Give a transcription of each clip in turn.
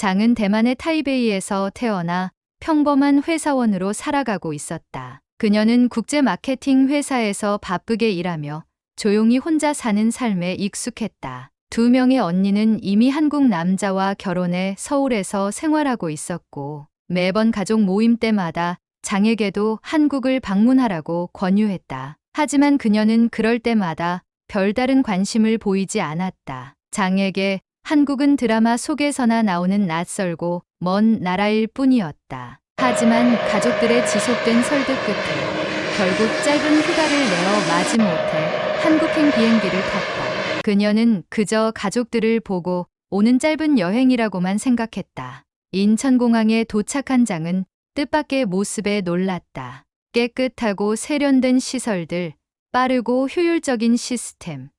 장은 대만의 타이베이에서 태어나 평범한 회사원으로 살아가고 있었다. 그녀는 국제 마케팅 회사에서 바쁘게 일하며 조용히 혼자 사는 삶에 익숙했다. 두 명의 언니는 이미 한국 남자와 결혼해 서울에서 생활하고 있었고 매번 가족 모임 때마다 장에게도 한국을 방문하라고 권유했다. 하지만 그녀는 그럴 때마다 별다른 관심을 보이지 않았다. 장에게 한국은 드라마 속에서나 나오는 낯설고 먼 나라일 뿐이었다. 하지만 가족들의 지속된 설득 끝에 결국 짧은 휴가를 내어 마지못해 한국행 비행기를 탔다. 그녀는 그저 가족들을 보고 오는 짧은 여행이라고만 생각했다. 인천공항에 도착한 장은 뜻밖의 모습에 놀랐다. 깨끗하고 세련된 시설들, 빠르고 효율적인 시스템,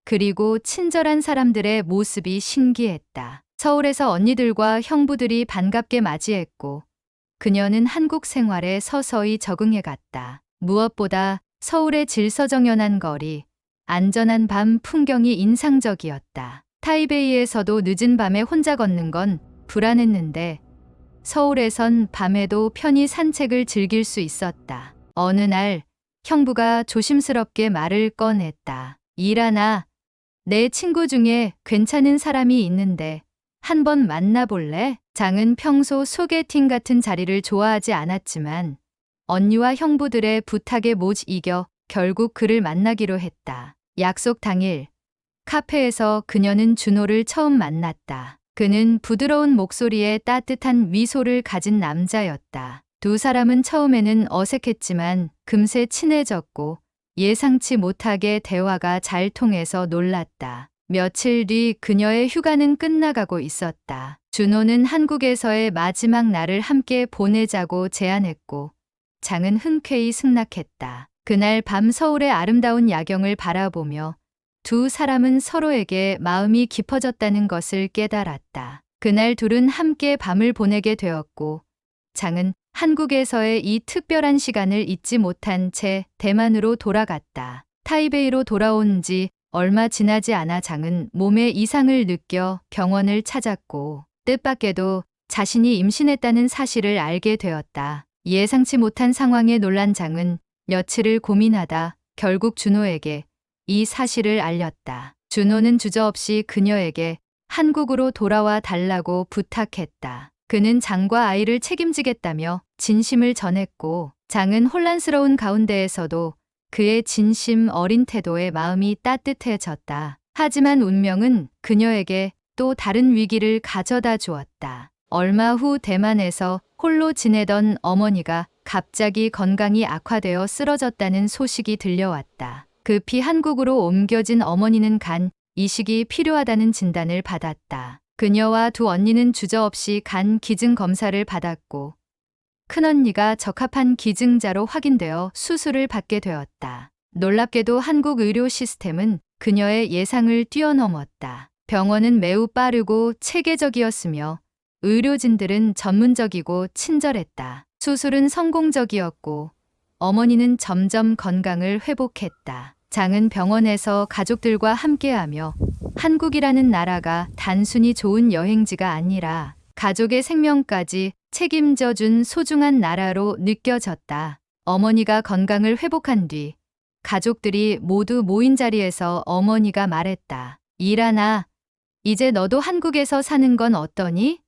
그리고 친절한 사람들의 모습이 신기했다. 서울에서 언니들과 형부들이 반갑게 맞이했고 그녀는 한국 생활에 서서히 적응해 갔다. 무엇보다 서울의 질서정연한 거리, 안전한 밤 풍경이 인상적이었다. 타이베이에서도 늦은 밤에 혼자 걷는 건 불안했는데 서울에선 밤에도 편히 산책을 즐길 수 있었다. 어느 날 형부가 조심스럽게 말을 꺼냈다. 일하나, 내 친구 중에 괜찮은 사람이 있는데 한번 만나볼래? 장은 평소 소개팅 같은 자리를 좋아하지 않았지만 언니와 형부들의 부탁에 못 이겨 결국 그를 만나기로 했다. 약속 당일 카페에서 그녀는 준호를 처음 만났다. 그는 부드러운 목소리에 따뜻한 미소를 가진 남자였다. 두 사람은 처음에는 어색했지만 금세 친해졌고 예상치 못하게 대화가 잘 통해서 놀랐다. 며칠 뒤 그녀의 휴가는 끝나가고 있었다. 준호는 한국에서의 마지막 날을 함께 보내자고 제안했고 장은 흔쾌히 승낙했다. 그날 밤 서울의 아름다운 야경을 바라보며 두 사람은 서로에게 마음이 깊어졌다는 것을 깨달았다. 그날 둘은 함께 밤을 보내게 되었고 장은 한국에서의 이 특별한 시간을 잊지 못한 채 대만으로 돌아갔다. 타이베이로 돌아온 지 얼마 지나지 않아 장은 몸에 이상을 느껴 병원을 찾았고 뜻밖에도 자신이 임신했다는 사실을 알게 되었다. 예상치 못한 상황에 놀란 장은 며칠을 고민하다 결국 준호에게 이 사실을 알렸다. 준호는 주저없이 그녀에게 한국으로 돌아와 달라고 부탁했다. 그는 장과 아이를 책임지겠다며 진심을 전했고 장은 혼란스러운 가운데에서도 그의 진심 어린 태도에 마음이 따뜻해졌다. 하지만 운명은 그녀에게 또 다른 위기를 가져다 주었다. 얼마 후 대만에서 홀로 지내던 어머니가 갑자기 건강이 악화되어 쓰러졌다는 소식이 들려왔다. 급히 한국으로 옮겨진 어머니는 간 이식이 필요하다는 진단을 받았다. 그녀와 두 언니는 주저없이 간 기증 검사를 받았고 큰언니가 적합한 기증자로 확인되어 수술을 받게 되었다. 놀랍게도 한국 의료 시스템은 그녀의 예상을 뛰어넘었다. 병원은 매우 빠르고 체계적이었으며 의료진들은 전문적이고 친절했다. 수술은 성공적이었고 어머니는 점점 건강을 회복했다. 장은 병원에서 가족들과 함께하며 한국이라는 나라가 단순히 좋은 여행지가 아니라 가족의 생명까지 책임져 준 소중한 나라로 느껴졌다. 어머니가 건강을 회복한 뒤 가족들이 모두 모인 자리에서 어머니가 말했다. 일하나, 이제 너도 한국에서 사는 건 어떠니?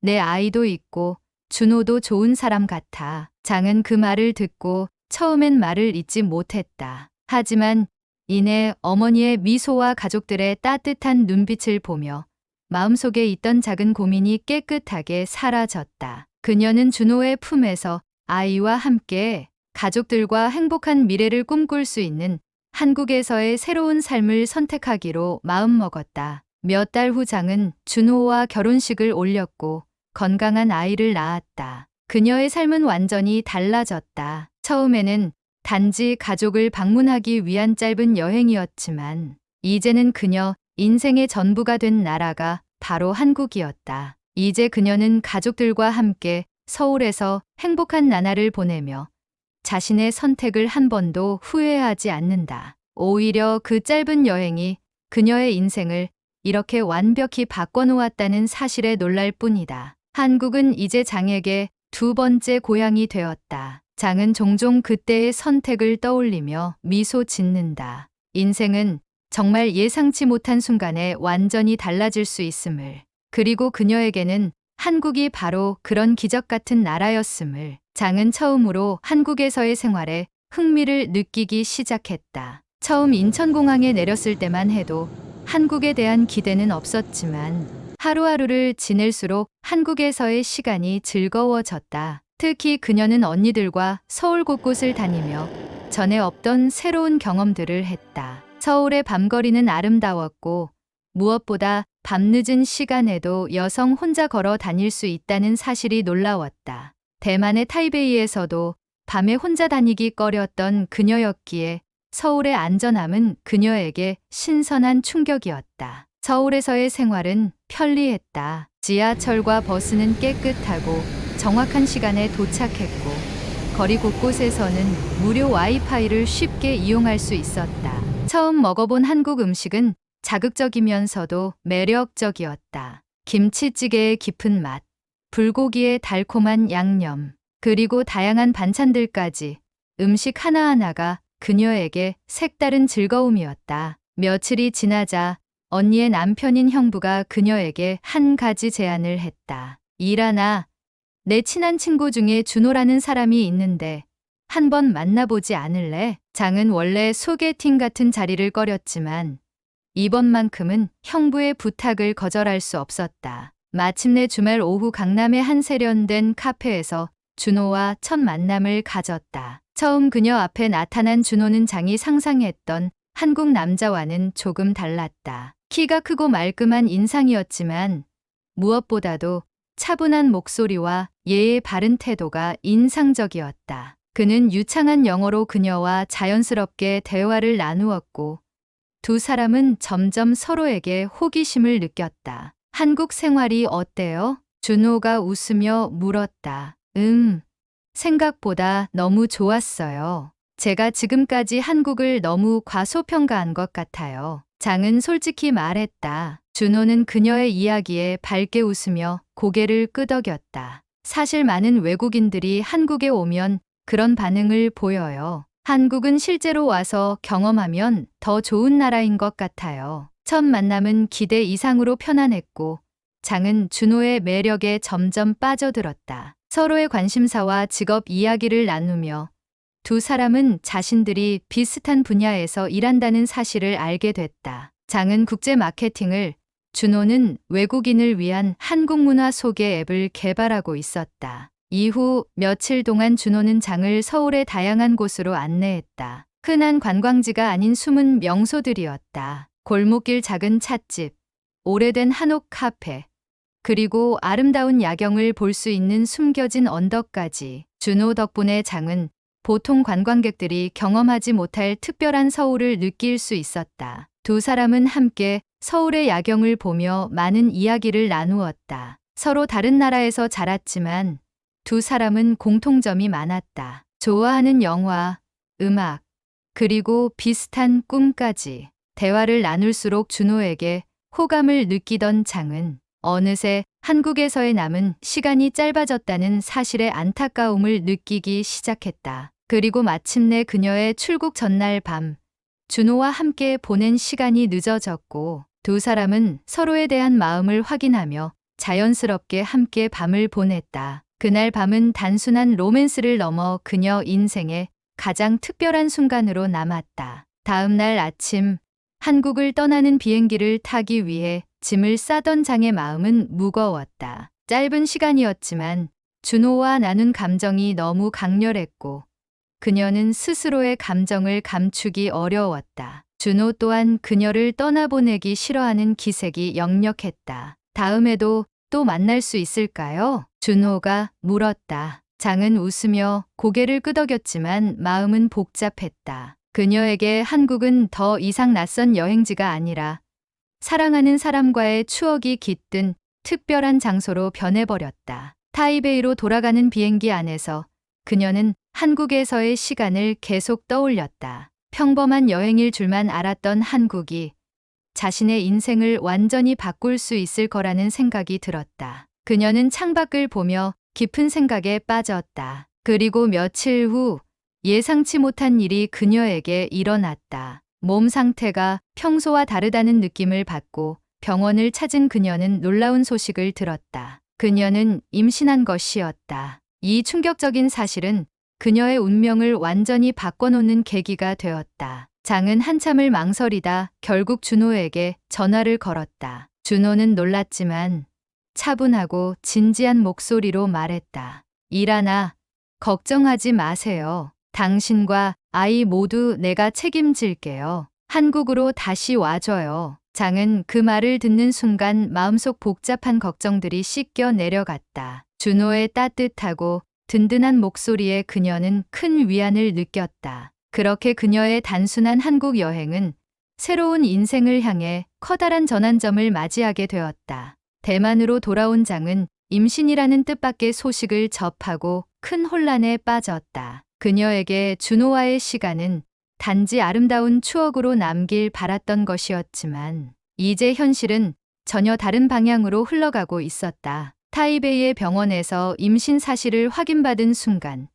내 아이도 있고 준호도 좋은 사람 같아. 장은 그 말을 듣고 처음엔 말을 잇지 못했다. 하지만 이내 어머니의 미소와 가족들의 따뜻한 눈빛을 보며 마음속에 있던 작은 고민이 깨끗하게 사라졌다. 그녀는 준호의 품에서 아이와 함께 가족들과 행복한 미래를 꿈꿀 수 있는 한국에서의 새로운 삶을 선택하기로 마음먹었다. 몇 달 후 장은 준호와 결혼식을 올렸고 건강한 아이를 낳았다. 그녀의 삶은 완전히 달라졌다. 처음에는 단지 가족을 방문하기 위한 짧은 여행이었지만 이제는 그녀 인생의 전부가 된 나라가 바로 한국이었다. 이제 그녀는 가족들과 함께 서울에서 행복한 나날을 보내며 자신의 선택을 한 번도 후회하지 않는다. 오히려 그 짧은 여행이 그녀의 인생을 이렇게 완벽히 바꿔놓았다는 사실에 놀랄 뿐이다. 한국은 이제 장에게 두 번째 고향이 되었다. 장은 종종 그때의 선택을 떠올리며 미소 짓는다. 인생은 정말 예상치 못한 순간에 완전히 달라질 수 있음을. 그리고 그녀에게는 한국이 바로 그런 기적 같은 나라였음을. 장은 처음으로 한국에서의 생활에 흥미를 느끼기 시작했다. 처음 인천공항에 내렸을 때만 해도 한국에 대한 기대는 없었지만 하루하루를 지낼수록 한국에서의 시간이 즐거워졌다. 특히 그녀는 언니들과 서울 곳곳을 다니며 전에 없던 새로운 경험들을 했다. 서울의 밤거리는 아름다웠고 무엇보다 밤늦은 시간에도 여성 혼자 걸어 다닐 수 있다는 사실이 놀라웠다. 대만의 타이베이에서도 밤에 혼자 다니기 꺼렸던 그녀였기에 서울의 안전함은 그녀에게 신선한 충격이었다. 서울에서의 생활은 편리했다. 지하철과 버스는 깨끗하고 정확한 시간에 도착했고 거리 곳곳에서는 무료 와이파이를 쉽게 이용할 수 있었다. 처음 먹어본 한국 음식은 자극적이면서도 매력적이었다. 김치찌개의 깊은 맛, 불고기의 달콤한 양념, 그리고 다양한 반찬들까지 음식 하나하나가 그녀에게 색다른 즐거움이었다. 며칠이 지나자 언니의 남편인 형부가 그녀에게 한 가지 제안을 했다. 일하나, 내 친한 친구 중에 준호라는 사람이 있는데 한번 만나보지 않을래? 장은 원래 소개팅 같은 자리를 꺼렸지만 이번만큼은 형부의 부탁을 거절할 수 없었다. 마침내 주말 오후 강남의 한 세련된 카페에서 준호와 첫 만남을 가졌다. 처음 그녀 앞에 나타난 준호는 장이 상상했던 한국 남자와는 조금 달랐다. 키가 크고 말끔한 인상이었지만 무엇보다도 차분한 목소리와 예의 바른 태도가 인상적이었다. 그는 유창한 영어로 그녀와 자연스럽게 대화를 나누었고 두 사람은 점점 서로에게 호기심을 느꼈다. 한국 생활이 어때요? 준호가 웃으며 물었다. 생각보다 너무 좋았어요. 제가 지금까지 한국을 너무 과소평가한 것 같아요. 장은 솔직히 말했다. 준호는 그녀의 이야기에 밝게 웃으며 고개를 끄덕였다. 사실 많은 외국인들이 한국에 오면 그런 반응을 보여요. 한국은 실제로 와서 경험하면 더 좋은 나라인 것 같아요. 첫 만남은 기대 이상으로 편안했고 장은 준호의 매력에 점점 빠져들었다. 서로의 관심사와 직업 이야기를 나누며 두 사람은 자신들이 비슷한 분야에서 일한다는 사실을 알게 됐다. 장은 국제 마케팅을, 준호는 외국인을 위한 한국 문화 소개 앱을 개발하고 있었다. 이후 며칠 동안 준호는 장을 서울의 다양한 곳으로 안내했다. 흔한 관광지가 아닌 숨은 명소들이었다. 골목길 작은 찻집, 오래된 한옥 카페, 그리고 아름다운 야경을 볼 수 있는 숨겨진 언덕까지. 준호 덕분에 장은 보통 관광객들이 경험하지 못할 특별한 서울을 느낄 수 있었다. 두 사람은 함께 서울의 야경을 보며 많은 이야기를 나누었다. 서로 다른 나라에서 자랐지만 두 사람은 공통점이 많았다. 좋아하는 영화, 음악, 그리고 비슷한 꿈까지. 대화를 나눌수록 준호에게 호감을 느끼던 장은 어느새 한국에서의 남은 시간이 짧아졌다는 사실에 안타까움을 느끼기 시작했다. 그리고 마침내 그녀의 출국 전날 밤, 준호와 함께 보낸 시간이 늦어졌고 두 사람은 서로에 대한 마음을 확인하며 자연스럽게 함께 밤을 보냈다. 그날 밤은 단순한 로맨스를 넘어 그녀 인생의 가장 특별한 순간으로 남았다. 다음 날 아침, 한국을 떠나는 비행기를 타기 위해 짐을 싸던 장의 마음은 무거웠다. 짧은 시간이었지만 준호와 나눈 감정이 너무 강렬했고 그녀는 스스로의 감정을 감추기 어려웠다. 준호 또한 그녀를 떠나보내기 싫어하는 기색이 역력했다. 다음에도 또 만날 수 있을까요? 준호가 물었다. 장은 웃으며 고개를 끄덕였지만 마음은 복잡했다. 그녀에게 한국은 더 이상 낯선 여행지가 아니라 사랑하는 사람과의 추억이 깃든 특별한 장소로 변해버렸다. 타이베이로 돌아가는 비행기 안에서 그녀는 한국에서의 시간을 계속 떠올렸다. 평범한 여행일 줄만 알았던 한국이 자신의 인생을 완전히 바꿀 수 있을 거라는 생각이 들었다. 그녀는 창밖을 보며 깊은 생각에 빠졌다. 그리고 며칠 후 예상치 못한 일이 그녀에게 일어났다. 몸 상태가 평소와 다르다는 느낌을 받고 병원을 찾은 그녀는 놀라운 소식을 들었다. 그녀는 임신한 것이었다. 이 충격적인 사실은 그녀의 운명을 완전히 바꿔놓는 계기가 되었다. 장은 한참을 망설이다 결국 준호에게 전화를 걸었다. 준호는 놀랐지만 차분하고 진지한 목소리로 말했다. 일하나 걱정하지 마세요. 당신과 아이 모두 내가 책임질게요. 한국으로 다시 와줘요. 장은 그 말을 듣는 순간 마음속 복잡한 걱정들이 씻겨 내려갔다. 준호의 따뜻하고 든든한 목소리에 그녀는 큰 위안을 느꼈다. 그렇게 그녀의 단순한 한국 여행은 새로운 인생을 향해 커다란 전환점을 맞이하게 되었다. 대만으로 돌아온 장은 임신이라는 뜻밖의 소식을 접하고 큰 혼란에 빠졌다. 그녀에게 준호와의 시간은 단지 아름다운 추억으로 남길 바랐던 것이었지만 이제 현실은 전혀 다른 방향으로 흘러가고 있었다. 타이베이의 병원에서 임신 사실을 확인받은 순간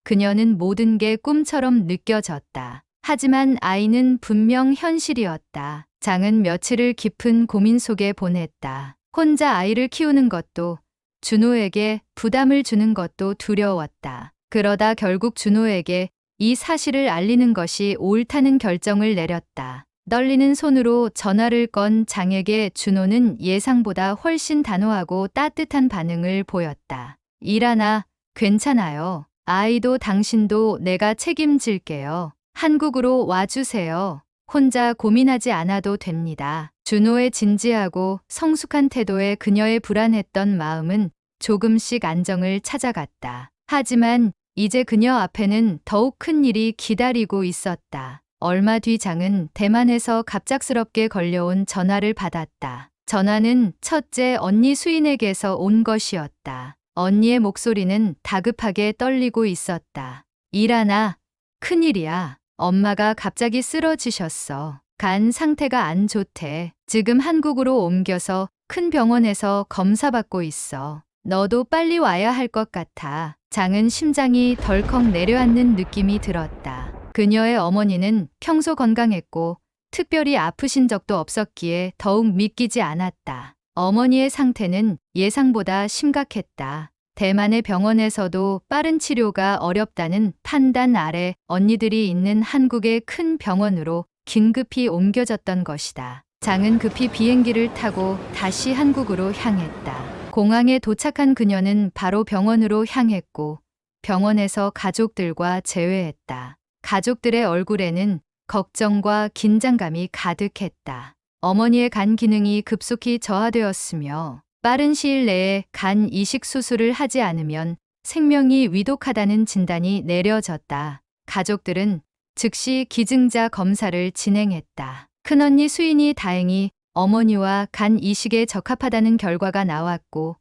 그녀는 모든 게 꿈처럼 느껴졌다. 하지만 아이는 분명 현실이었다. 장은 며칠을 깊은 고민 속에 보냈다. 혼자 아이를 키우는 것도 준호에게 부담을 주는 것도 두려웠다. 그러다 결국 준호에게 이 사실을 알리는 것이 옳다는 결정을 내렸다. 떨리는 손으로 전화를 건 장에게 준호는 예상보다 훨씬 단호하고 따뜻한 반응을 보였다. 일하나 괜찮아요. 아이도 당신도 내가 책임질게요. 한국으로 와주세요. 혼자 고민하지 않아도 됩니다. 준호의 진지하고 성숙한 태도에 그녀의 불안했던 마음은 조금씩 안정을 찾아갔다. 하지만 이제 그녀 앞에는 더욱 큰 일이 기다리고 있었다. 얼마 뒤 장은 대만에서 갑작스럽게 걸려온 전화를 받았다. 전화는 첫째 언니 수인에게서 온 것이었다. 언니의 목소리는 다급하게 떨리고 있었다. 일하나 큰일이야. 엄마가 갑자기 쓰러지셨어. 간 상태가 안 좋대. 지금 한국으로 옮겨서 큰 병원에서 검사받고 있어. 너도 빨리 와야 할 것 같아. 장은 심장이 덜컥 내려앉는 느낌이 들었다. 그녀의 어머니는 평소 건강했고 특별히 아프신 적도 없었기에 더욱 믿기지 않았다. 어머니의 상태는 예상보다 심각했다. 대만의 병원에서도 빠른 치료가 어렵다는 판단 아래 언니들이 있는 한국의 큰 병원으로 긴급히 옮겨졌던 것이다. 장은 급히 비행기를 타고 다시 한국으로 향했다. 공항에 도착한 그녀는 바로 병원으로 향했고 병원에서 가족들과 재회했다. 가족들의 얼굴에는 걱정과 긴장감이 가득했다. 어머니의 간 기능이 급속히 저하되었으며 빠른 시일 내에 간 이식 수술을 하지 않으면 생명이 위독하다는 진단이 내려졌다. 가족들은 즉시 기증자 검사를 진행했다. 큰언니 수인이 다행히 어머니와 간 이식에 적합하다는 결과가 나왔고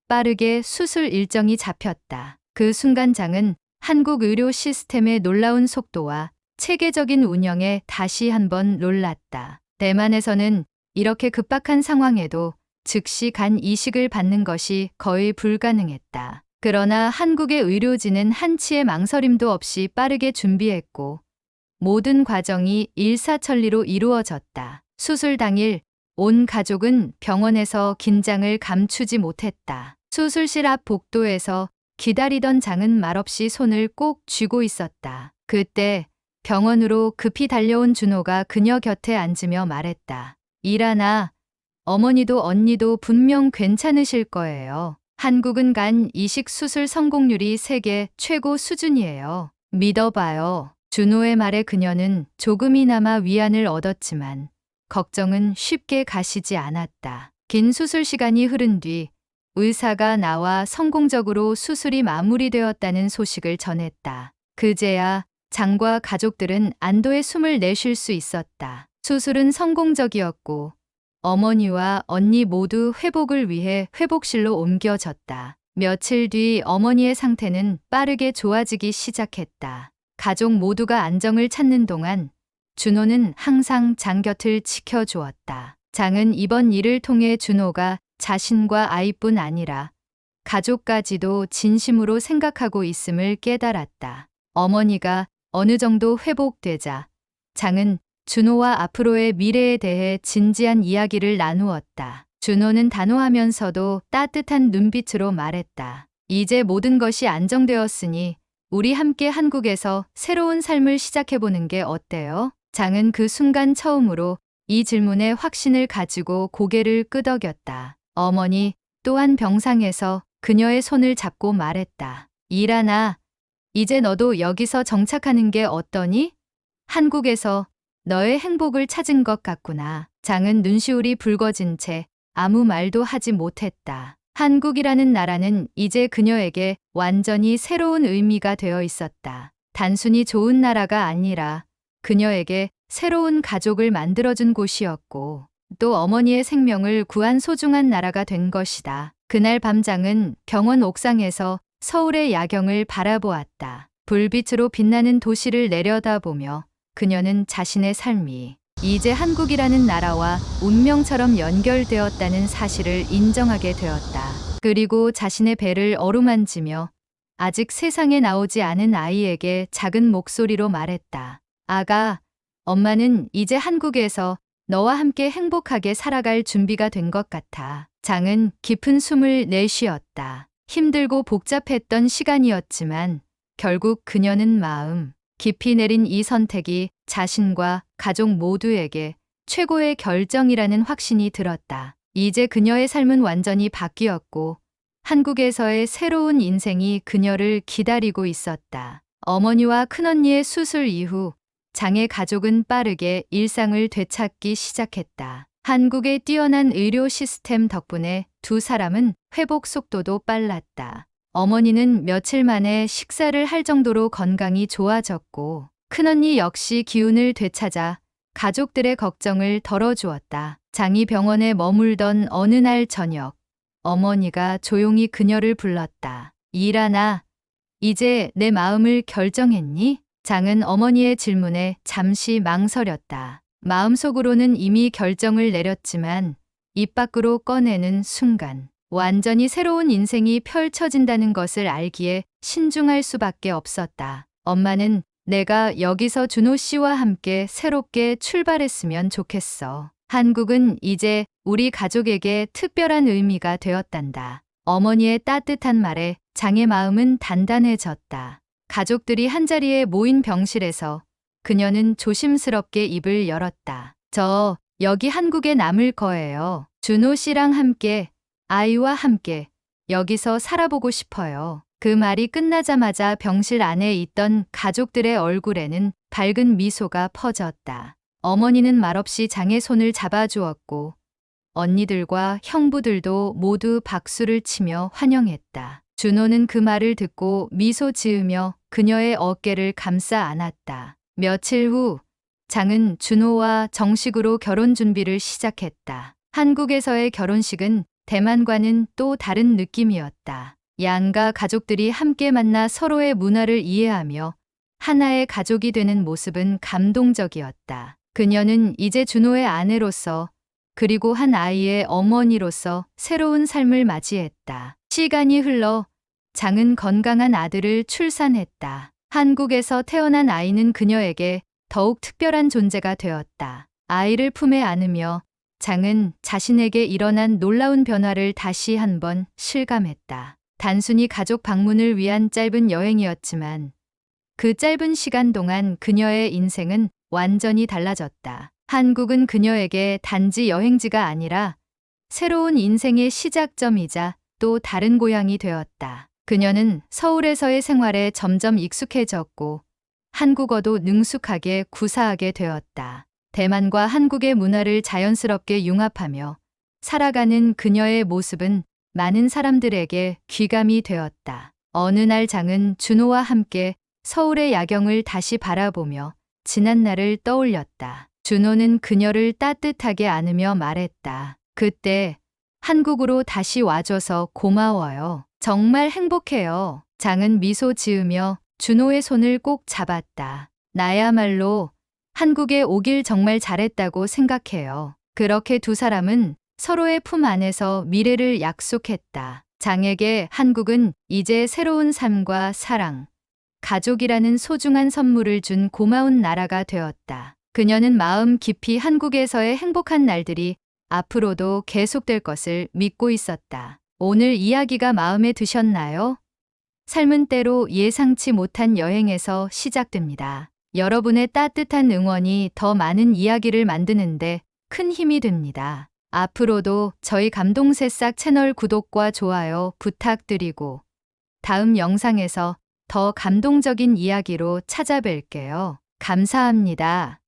빠르게 수술 일정이 잡혔다. 그 순간 장은 한국 의료 시스템의 놀라운 속도와 체계적인 운영에 다시 한번 놀랐다. 대만에서는 이렇게 급박한 상황에도 즉시 간 이식을 받는 것이 거의 불가능했다. 그러나 한국의 의료진은 한치의 망설임도 없이 빠르게 준비했고 모든 과정이 일사천리로 이루어졌다. 수술 당일 온 가족은 병원에서 긴장을 감추지 못했다. 수술실 앞 복도에서 기다리던 장은 말없이 손을 꼭 쥐고 있었다. 그때 병원으로 급히 달려온 준호가 그녀 곁에 앉으며 말했다. 일하나 어머니도 언니도 분명 괜찮으실 거예요. 한국은 간 이식 수술 성공률이 세계 최고 수준이에요. 믿어봐요. 준호의 말에 그녀는 조금이나마 위안을 얻었지만 걱정은 쉽게 가시지 않았다. 긴 수술 시간이 흐른 뒤 의사가 나와 성공적으로 수술이 마무리되었다는 소식을 전했다. 그제야 장과 가족들은 안도의 숨을 내쉴 수 있었다. 수술은 성공적이었고 어머니와 언니 모두 회복을 위해 회복실로 옮겨졌다. 며칠 뒤 어머니의 상태는 빠르게 좋아지기 시작했다. 가족 모두가 안정을 찾는 동안 준호는 항상 장 곁을 지켜주었다. 장은 이번 일을 통해 준호가 자신과 아이뿐 아니라 가족까지도 진심으로 생각하고 있음을 깨달았다. 어머니가 어느 정도 회복되자 장은 준호와 앞으로의 미래에 대해 진지한 이야기를 나누었다. 준호는 단호하면서도 따뜻한 눈빛으로 말했다. 이제 모든 것이 안정되었으니 우리 함께 한국에서 새로운 삶을 시작해보는 게 어때요? 장은 그 순간 처음으로 이 질문에 확신을 가지고 고개를 끄덕였다. 어머니 또한 병상에서 그녀의 손을 잡고 말했다. 일하나, 이제 너도 여기서 정착하는 게 어떠니? 한국에서 너의 행복을 찾은 것 같구나. 장은 눈시울이 붉어진 채 아무 말도 하지 못했다. 한국이라는 나라는 이제 그녀에게 완전히 새로운 의미가 되어 있었다. 단순히 좋은 나라가 아니라 그녀에게 새로운 가족을 만들어준 곳이었고 또 어머니의 생명을 구한 소중한 나라가 된 것이다. 그날 밤 장은 병원 옥상에서 서울의 야경을 바라보았다. 불빛으로 빛나는 도시를 내려다보며 그녀는 자신의 삶이 이제 한국이라는 나라와 운명처럼 연결되었다는 사실을 인정하게 되었다. 그리고 자신의 배를 어루만지며 아직 세상에 나오지 않은 아이에게 작은 목소리로 말했다. 아가, 엄마는 이제 한국에서 너와 함께 행복하게 살아갈 준비가 된 것 같아. 장은 깊은 숨을 내쉬었다. 힘들고 복잡했던 시간이었지만 결국 그녀는 마음 깊이 내린 이 선택이 자신과 가족 모두에게 최고의 결정이라는 확신이 들었다. 이제 그녀의 삶은 완전히 바뀌었고 한국에서의 새로운 인생이 그녀를 기다리고 있었다. 어머니와 큰언니의 수술 이후 장의 가족은 빠르게 일상을 되찾기 시작했다. 한국의 뛰어난 의료 시스템 덕분에 두 사람은 회복 속도도 빨랐다. 어머니는 며칠 만에 식사를 할 정도로 건강이 좋아졌고 큰언니 역시 기운을 되찾아 가족들의 걱정을 덜어주었다. 장이 병원에 머물던 어느 날 저녁, 어머니가 조용히 그녀를 불렀다. 일하나, 이제 내 마음을 결정했니? 장은 어머니의 질문에 잠시 망설였다. 마음속으로는 이미 결정을 내렸지만 입 밖으로 꺼내는 순간 완전히 새로운 인생이 펼쳐진다는 것을 알기에 신중할 수밖에 없었다. 엄마는 내가 여기서 준호 씨와 함께 새롭게 출발했으면 좋겠어. 한국은 이제 우리 가족에게 특별한 의미가 되었단다. 어머니의 따뜻한 말에 장의 마음은 단단해졌다. 가족들이 한자리에 모인 병실에서 그녀는 조심스럽게 입을 열었다. 저 여기 한국에 남을 거예요. 준호 씨랑 함께, 아이와 함께 여기서 살아보고 싶어요. 그 말이 끝나자마자 병실 안에 있던 가족들의 얼굴에는 밝은 미소가 퍼졌다. 어머니는 말없이 장의 손을 잡아주었고 언니들과 형부들도 모두 박수를 치며 환영했다. 준호는 그 말을 듣고 미소 지으며 그녀의 어깨를 감싸 안았다. 며칠 후 장은 준호와 정식으로 결혼 준비를 시작했다. 한국에서의 결혼식은 대만과는 또 다른 느낌이었다. 양가 가족들이 함께 만나 서로의 문화를 이해하며 하나의 가족이 되는 모습은 감동적이었다. 그녀는 이제 준호의 아내로서 그리고 한 아이의 어머니로서 새로운 삶을 맞이했다. 시간이 흘러 장은 건강한 아들을 출산했다. 한국에서 태어난 아이는 그녀에게 더욱 특별한 존재가 되었다. 아이를 품에 안으며 장은 자신에게 일어난 놀라운 변화를 다시 한번 실감했다. 단순히 가족 방문을 위한 짧은 여행이었지만 그 짧은 시간 동안 그녀의 인생은 완전히 달라졌다. 한국은 그녀에게 단지 여행지가 아니라 새로운 인생의 시작점이자 또 다른 고향이 되었다. 그녀는 서울에서의 생활에 점점 익숙해졌고 한국어도 능숙하게 구사하게 되었다. 대만과 한국의 문화를 자연스럽게 융합하며 살아가는 그녀의 모습은 많은 사람들에게 귀감이 되었다. 어느 날 장은 준호와 함께 서울의 야경을 다시 바라보며 지난 날을 떠올렸다. 준호는 그녀를 따뜻하게 안으며 말했다. 그때 한국으로 다시 와줘서 고마워요. 정말 행복해요. 장은 미소 지으며 준호의 손을 꼭 잡았다. 나야말로 한국에 오길 정말 잘했다고 생각해요. 그렇게 두 사람은 서로의 품 안에서 미래를 약속했다. 장에게 한국은 이제 새로운 삶과 사랑, 가족이라는 소중한 선물을 준 고마운 나라가 되었다. 그녀는 마음 깊이 한국에서의 행복한 날들이 앞으로도 계속될 것을 믿고 있었다. 오늘 이야기가 마음에 드셨나요? 삶은 때로 예상치 못한 여행에서 시작됩니다. 여러분의 따뜻한 응원이 더 많은 이야기를 만드는데 큰 힘이 됩니다. 앞으로도 저희 감동새싹 채널 구독과 좋아요 부탁드리고 다음 영상에서 더 감동적인 이야기로 찾아뵐게요. 감사합니다.